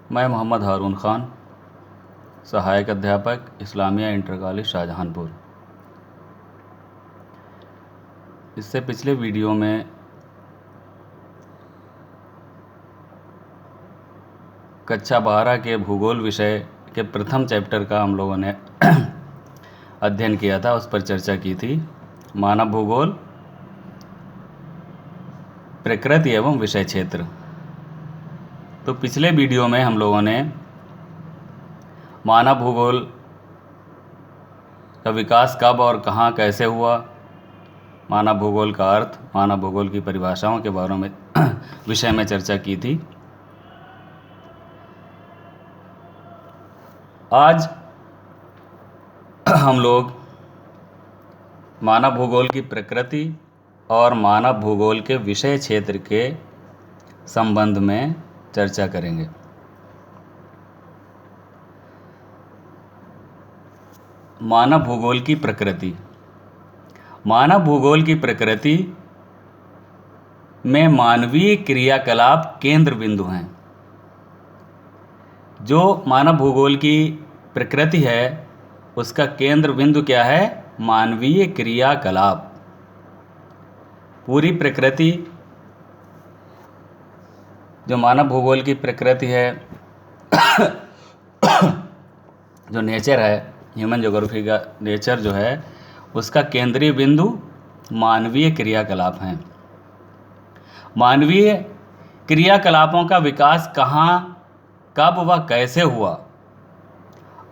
मैं मोहम्मद हारून ख़ान, सहायक अध्यापक इस्लामिया इंटर कॉलेज शाहजहांपुर। इससे पिछले वीडियो में कक्षा 12 के भूगोल विषय के प्रथम चैप्टर का हम लोगों ने अध्ययन किया था, उस पर चर्चा की थी। मानव भूगोल, प्रकृति एवं विषय क्षेत्र। तो पिछले वीडियो में हम लोगों ने मानव भूगोल का विकास कब और कहाँ कैसे हुआ, मानव भूगोल का अर्थ, मानव भूगोल की परिभाषाओं के बारे में विषय में चर्चा की थी। आज हम लोग मानव भूगोल की प्रकृति और मानव भूगोल के विषय क्षेत्र के संबंध में चर्चा करेंगे। मानव भूगोल की प्रकृति। मानव भूगोल की प्रकृति में मानवीय क्रियाकलाप केंद्र बिंदु हैं। जो मानव भूगोल की प्रकृति है उसका केंद्र बिंदु क्या है? मानवीय क्रियाकलाप। पूरी प्रकृति, जो मानव भूगोल की प्रकृति है जो नेचर है, ह्यूमन ज्योग्राफी का नेचर जो है, उसका केंद्रीय बिंदु मानवीय क्रियाकलाप हैं। मानवीय क्रियाकलापों का विकास कहाँ, कब व कैसे हुआ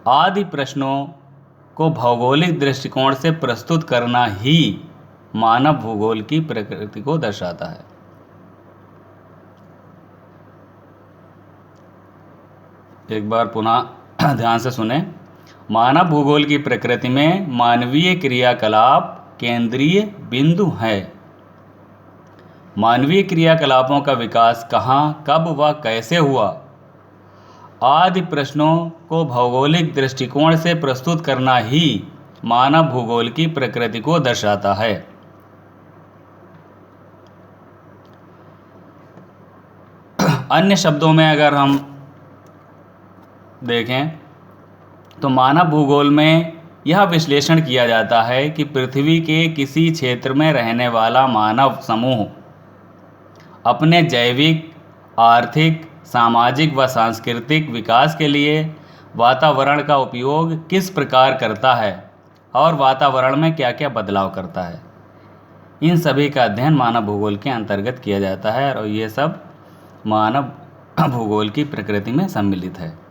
आदि प्रश्नों को भौगोलिक दृष्टिकोण से प्रस्तुत करना ही मानव भूगोल की प्रकृति को दर्शाता है। एक बार पुनः ध्यान से सुने। मानव भूगोल की प्रकृति में मानवीय क्रियाकलाप केंद्रीय बिंदु है। मानवीय क्रियाकलापों का विकास कहाँ, कब व कैसे हुआ आदि प्रश्नों को भौगोलिक दृष्टिकोण से प्रस्तुत करना ही मानव भूगोल की प्रकृति को दर्शाता है। अन्य शब्दों में अगर हम देखें तो मानव भूगोल में यह विश्लेषण किया जाता है कि पृथ्वी के किसी क्षेत्र में रहने वाला मानव समूह अपने जैविक, आर्थिक, सामाजिक व सांस्कृतिक विकास के लिए वातावरण का उपयोग किस प्रकार करता है और वातावरण में क्या क्या बदलाव करता है। इन सभी का अध्ययन मानव भूगोल के अंतर्गत किया जाता है और ये सब मानव भूगोल की प्रकृति में सम्मिलित है।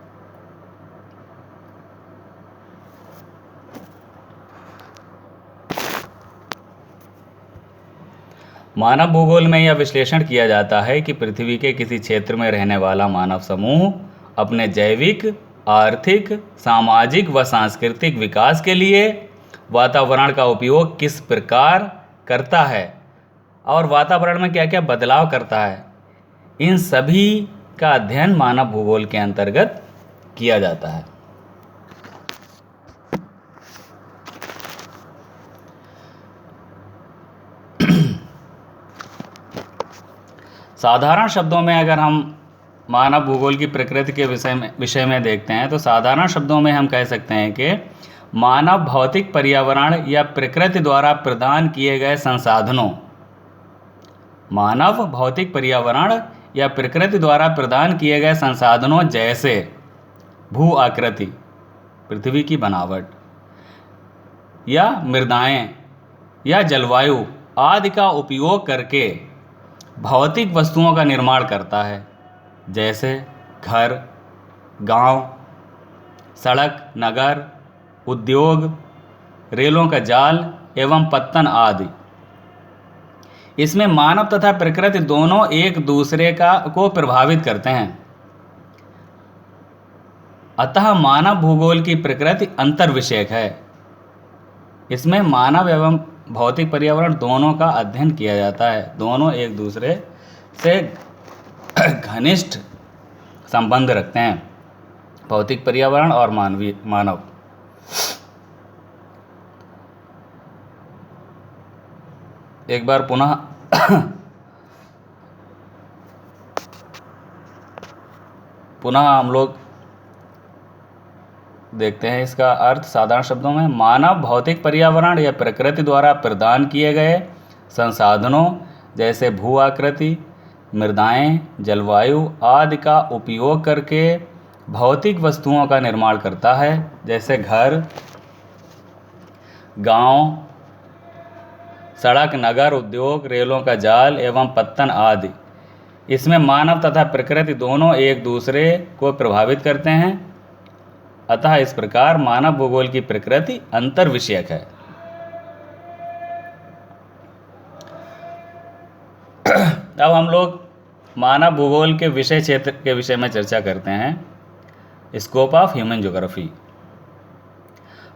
मानव भूगोल में यह विश्लेषण किया जाता है कि पृथ्वी के किसी क्षेत्र में रहने वाला मानव समूह अपने जैविक, आर्थिक, सामाजिक व सांस्कृतिक विकास के लिए वातावरण का उपयोग किस प्रकार करता है और वातावरण में क्या क्या बदलाव करता है। इन सभी का अध्ययन मानव भूगोल के अंतर्गत किया जाता है। साधारण शब्दों में अगर हम मानव भूगोल की प्रकृति के विषय में देखते हैं तो साधारण शब्दों में हम कह सकते हैं कि मानव भौतिक पर्यावरण या प्रकृति द्वारा प्रदान किए गए संसाधनों, मानव भौतिक पर्यावरण या प्रकृति द्वारा प्रदान किए गए संसाधनों जैसे भू आकृति, पृथ्वी की बनावट, या मृदाएं या जलवायु आदि का उपयोग करके भौतिक वस्तुओं का निर्माण करता है, जैसे घर, गांव, सड़क, नगर, उद्योग, रेलों का जाल एवं पत्तन आदि। इसमें मानव तथा प्रकृति दोनों एक दूसरे को प्रभावित करते हैं। अतः मानव भूगोल की प्रकृति अंतर्विषयक है। इसमें मानव एवं भौतिक पर्यावरण दोनों का अध्ययन किया जाता है। दोनों एक दूसरे से घनिष्ठ संबंध रखते हैं, भौतिक पर्यावरण और मानव। एक बार पुनः पुनः हम लोग देखते हैं इसका अर्थ साधारण शब्दों में। मानव भौतिक पर्यावरण या प्रकृति द्वारा प्रदान किए गए संसाधनों जैसे भू आकृति, मृदाएं, जलवायु आदि का उपयोग करके भौतिक वस्तुओं का निर्माण करता है, जैसे घर, गांव, सड़क, नगर, उद्योग, रेलों का जाल एवं पत्तन आदि। इसमें मानव तथा प्रकृति दोनों एक दूसरे को प्रभावित करते हैं, अतः इस प्रकार मानव भूगोल की प्रकृति अंतर विषयक है। अब हम लोग मानव भूगोल के विषय क्षेत्र के विषय में चर्चा करते हैं। Scope of human geography.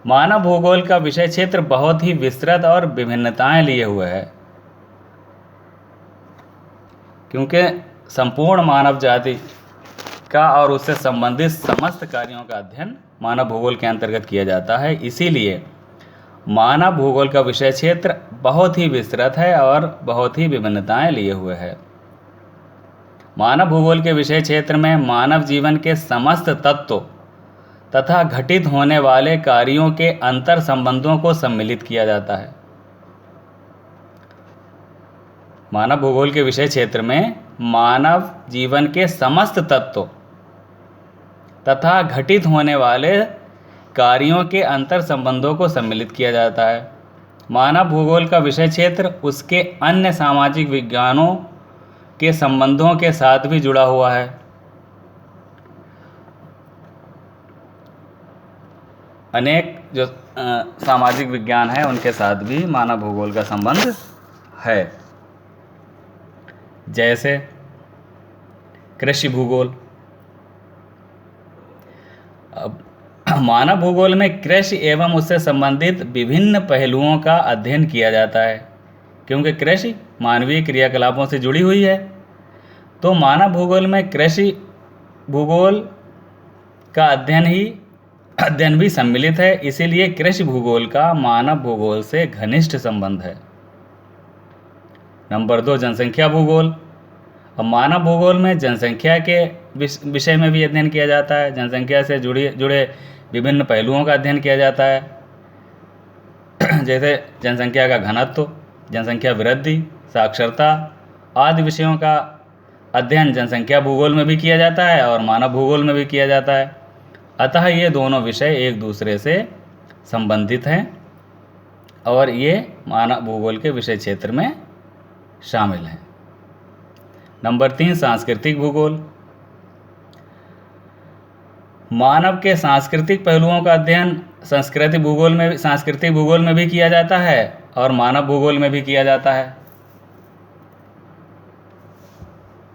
मानव भूगोल का विषय क्षेत्र बहुत ही विस्तृत और विभिन्नताएं लिए हुए है, क्योंकि संपूर्ण मानव जाति का और उससे संबंधित समस्त कार्यों का अध्ययन मानव भूगोल के अंतर्गत किया जाता है। इसीलिए मानव भूगोल का विषय क्षेत्र बहुत ही विस्तृत है और बहुत ही विभिन्नताएं लिए हुए है। मानव भूगोल के विषय क्षेत्र में मानव जीवन के समस्त तत्वों तथा घटित होने वाले कार्यों के अंतर संबंधों को सम्मिलित किया जाता है। मानव भूगोल के विषय क्षेत्र में मानव जीवन के समस्त तत्वों तथा घटित होने वाले कार्यों के अंतर संबंधों को सम्मिलित किया जाता है। मानव भूगोल का विषय क्षेत्र उसके अन्य सामाजिक विज्ञानों के संबंधों के साथ भी जुड़ा हुआ है। अनेक जो सामाजिक विज्ञान है उनके साथ भी मानव भूगोल का संबंध है, जैसे कृषि भूगोल। अब मानव भूगोल में कृषि एवं उससे संबंधित विभिन्न पहलुओं का अध्ययन किया जाता है, क्योंकि कृषि मानवीय क्रियाकलापों से जुड़ी हुई है। तो मानव भूगोल में कृषि भूगोल का अध्ययन भी सम्मिलित है। इसीलिए कृषि भूगोल का मानव भूगोल से घनिष्ठ संबंध है। नंबर 2, जनसंख्या भूगोल। अब मानव भूगोल में जनसंख्या के विषय में भी अध्ययन किया जाता है। जनसंख्या से जुड़े विभिन्न पहलुओं का अध्ययन किया जाता है, जैसे जनसंख्या का घनत्व, जनसंख्या वृद्धि, साक्षरता आदि विषयों का अध्ययन जनसंख्या भूगोल में भी किया जाता है और मानव भूगोल में भी किया जाता है। अतः ये दोनों विषय एक दूसरे से संबंधित हैं और ये मानव भूगोल के विषय क्षेत्र में शामिल हैं। नंबर 3, सांस्कृतिक भूगोल। मानव के सांस्कृतिक पहलुओं का अध्ययन सांस्कृतिक भूगोल में भी किया जाता है और मानव भूगोल में भी किया जाता है।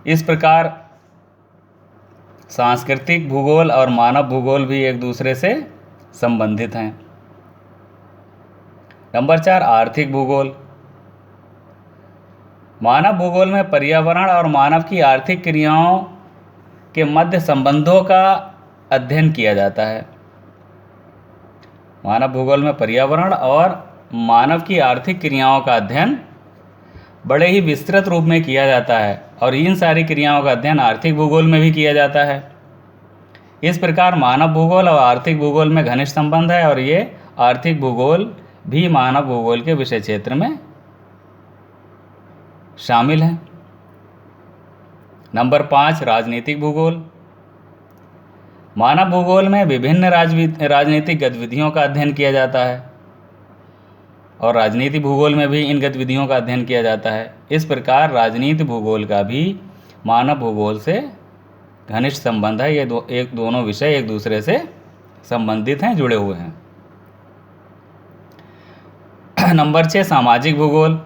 इस प्रकार सांस्कृतिक भूगोल और मानव भूगोल भी एक दूसरे से संबंधित हैं। नंबर 4, आर्थिक भूगोल। मानव भूगोल में पर्यावरण और मानव की आर्थिक क्रियाओं के मध्य संबंधों का अध्ययन किया जाता है। मानव भूगोल में पर्यावरण और मानव की आर्थिक क्रियाओं का अध्ययन बड़े ही विस्तृत रूप में किया जाता है और इन सारी क्रियाओं का अध्ययन आर्थिक भूगोल में भी किया जाता है। इस प्रकार मानव भूगोल और आर्थिक भूगोल में घनिष्ठ संबंध है और ये आर्थिक भूगोल भी मानव भूगोल के विषय क्षेत्र में शामिल है। नंबर 5, राजनीतिक भूगोल। मानव भूगोल में विभिन्न राजनीतिक गतिविधियों का अध्ययन किया जाता है और राजनीति भूगोल में भी इन गतिविधियों का अध्ययन किया जाता है। इस प्रकार राजनीति भूगोल का भी मानव भूगोल से घनिष्ठ संबंध है। ये दोनों विषय एक दूसरे से संबंधित हैं, जुड़े हुए हैं। नंबर 6, सामाजिक भूगोल।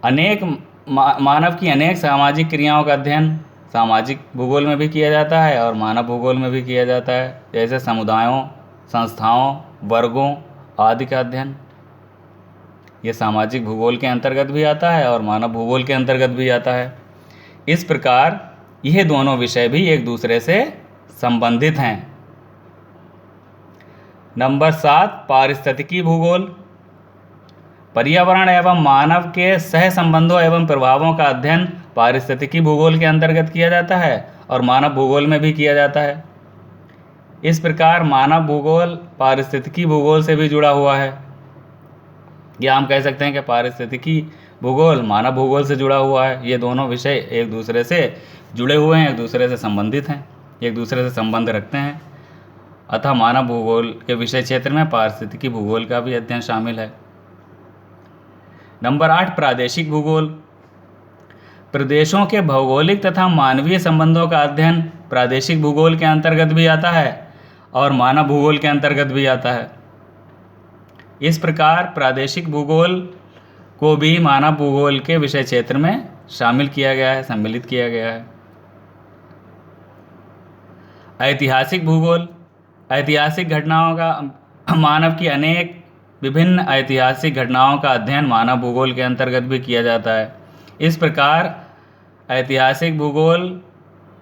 मानव की अनेक सामाजिक क्रियाओं का अध्ययन सामाजिक भूगोल में भी किया जाता है और मानव भूगोल में भी किया जाता है, जैसे समुदायों, संस्थाओं, वर्गों आदि का अध्ययन। ये सामाजिक भूगोल के अंतर्गत भी आता है और मानव भूगोल के अंतर्गत भी आता है। इस प्रकार यह दोनों विषय भी एक दूसरे से संबंधित हैं। नंबर 7, पारिस्थितिकी भूगोल। पर्यावरण एवं मानव के सह संबंधों एवं प्रभावों का अध्ययन पारिस्थितिकी भूगोल के अंतर्गत किया जाता है और मानव भूगोल में भी किया जाता है। इस प्रकार मानव भूगोल पारिस्थितिकी भूगोल से भी जुड़ा हुआ है, या हम कह सकते हैं कि पारिस्थितिकी भूगोल मानव भूगोल से जुड़ा हुआ है। ये दोनों विषय एक दूसरे से जुड़े हुए हैं, एक दूसरे से संबंधित हैं, एक दूसरे से संबंध रखते हैं। अतः मानव भूगोल के विषय क्षेत्र में पारिस्थितिकी भूगोल का भी अध्ययन शामिल है। नंबर 8, प्रादेशिक भूगोल। प्रदेशों के भौगोलिक तथा मानवीय संबंधों का अध्ययन प्रादेशिक भूगोल के अंतर्गत भी आता है और मानव भूगोल के अंतर्गत भी आता है। इस प्रकार प्रादेशिक भूगोल को भी मानव भूगोल के विषय क्षेत्र में शामिल किया गया है, सम्मिलित किया गया है। ऐतिहासिक भूगोल। ऐतिहासिक घटनाओं का मानव की अनेक विभिन्न ऐतिहासिक घटनाओं का अध्ययन मानव भूगोल के अंतर्गत भी किया जाता है। इस प्रकार ऐतिहासिक भूगोल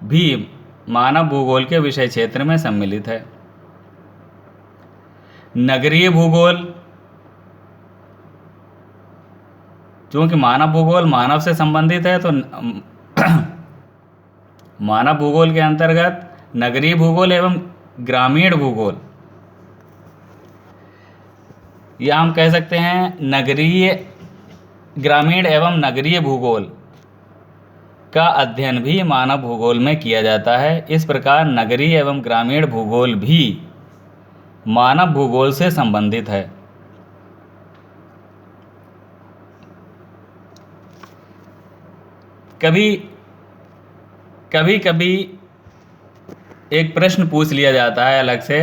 भी मानव भूगोल के विषय क्षेत्र में सम्मिलित है। नगरीय भूगोल। चूँकि मानव भूगोल मानव से संबंधित है तो मानव भूगोल के अंतर्गत नगरीय भूगोल एवं ग्रामीण भूगोल, या हम कह सकते हैं ग्रामीण एवं नगरीय भूगोल का अध्ययन भी मानव भूगोल में किया जाता है। इस प्रकार नगरीय एवं ग्रामीण भूगोल भी मानव भूगोल से संबंधित है। कभी एक प्रश्न पूछ लिया जाता है अलग से,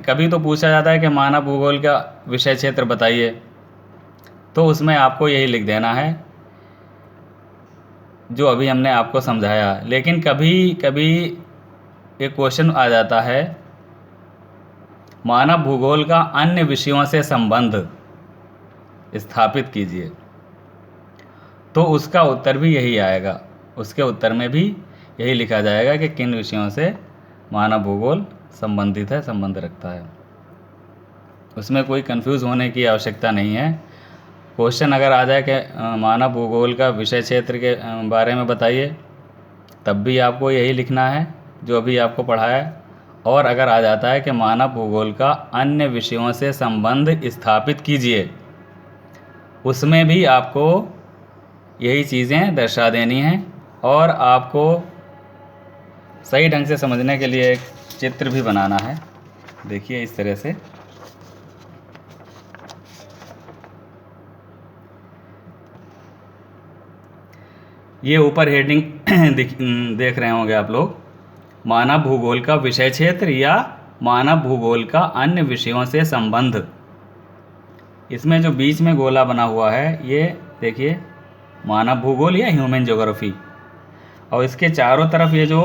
कभी तो पूछा जाता है कि मानव भूगोल का विषय क्षेत्र बताइए, तो उसमें आपको यही लिख देना है जो अभी हमने आपको समझाया। लेकिन कभी कभी एक क्वेश्चन आ जाता है, मानव भूगोल का अन्य विषयों से संबंध स्थापित कीजिए, तो उसका उत्तर भी यही आएगा। उसके उत्तर में भी यही लिखा जाएगा कि किन विषयों से मानव भूगोल संबंधित है, संबंध रखता है। उसमें कोई कंफ्यूज होने की आवश्यकता नहीं है। क्वेश्चन अगर आ जाए कि मानव भूगोल का विषय क्षेत्र के बारे में बताइए, तब भी आपको यही लिखना है जो अभी आपको पढ़ाया। और अगर आ जाता है कि मानव भूगोल का अन्य विषयों से संबंध स्थापित कीजिए, उसमें भी आपको यही चीज़ें दर्शा देनी हैं। और आपको सही ढंग से समझने के लिए एक चित्र भी बनाना है। देखिए इस तरह से ये ऊपर हेडिंग देख रहे होंगे आप लोग, मानव भूगोल का विषय क्षेत्र या मानव भूगोल का अन्य विषयों से संबंध। इसमें जो बीच में गोला बना हुआ है, ये देखिए मानव भूगोल या ह्यूमन ज्योग्राफी, और इसके चारों तरफ ये जो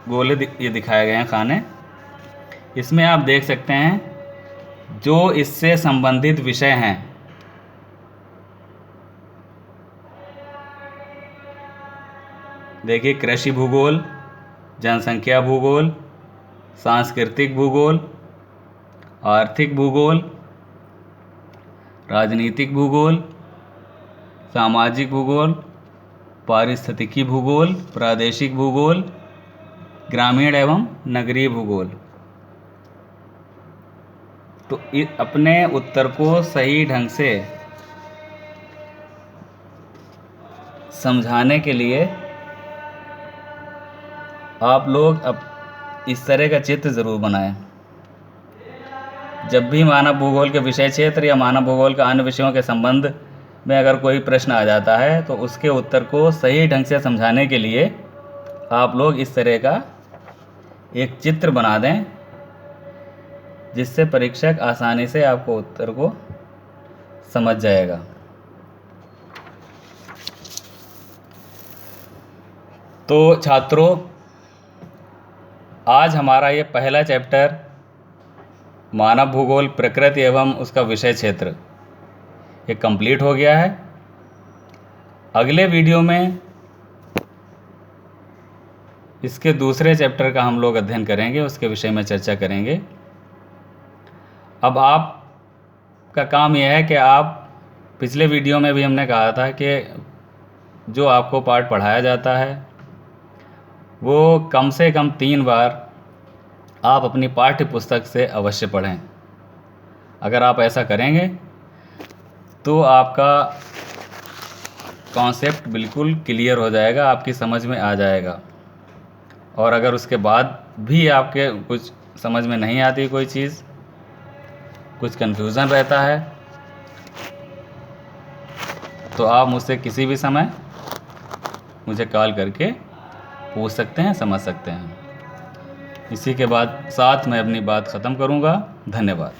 गोले ये दिखाए गए हैं खाने, इसमें आप देख सकते हैं जो इससे संबंधित विषय हैं। देखिए कृषि भूगोल, जनसंख्या भूगोल, सांस्कृतिक भूगोल, आर्थिक भूगोल, राजनीतिक भूगोल, सामाजिक भूगोल, पारिस्थितिकी भूगोल, प्रादेशिक भूगोल, ग्रामीण एवं नगरीय भूगोल। तो अपने उत्तर को सही ढंग से समझाने के लिए आप लोग अब इस तरह का चित्र ज़रूर बनाएं। जब भी मानव भूगोल के विषय क्षेत्र या मानव भूगोल का अन्य विषयों के संबंध में अगर कोई प्रश्न आ जाता है, तो उसके उत्तर को सही ढंग से समझाने के लिए आप लोग इस तरह का एक चित्र बना दें, जिससे परीक्षक आसानी से आपको उत्तर को समझ जाएगा। तो छात्रों, आज हमारा ये पहला चैप्टर मानव भूगोल प्रकृति एवं उसका विषय क्षेत्र ये कंप्लीट हो गया है। अगले वीडियो में इसके दूसरे चैप्टर का हम लोग अध्ययन करेंगे, उसके विषय में चर्चा करेंगे। अब आपका काम यह है कि आप, पिछले वीडियो में भी हमने कहा था कि जो आपको पाठ पढ़ाया जाता है वो कम से कम 3 बार आप अपनी पाठ्य पुस्तक से अवश्य पढ़ें। अगर आप ऐसा करेंगे तो आपका कॉन्सेप्ट बिल्कुल क्लियर हो जाएगा, आपकी समझ में आ जाएगा। और अगर उसके बाद भी आपके कुछ समझ में नहीं आती, कोई चीज़, कुछ कन्फ्यूज़न रहता है, तो आप मुझसे किसी भी समय मुझे कॉल करके पूछ सकते हैं, समझ सकते हैं। इसी के बाद साथ मैं अपनी बात ख़त्म करूँगा। धन्यवाद।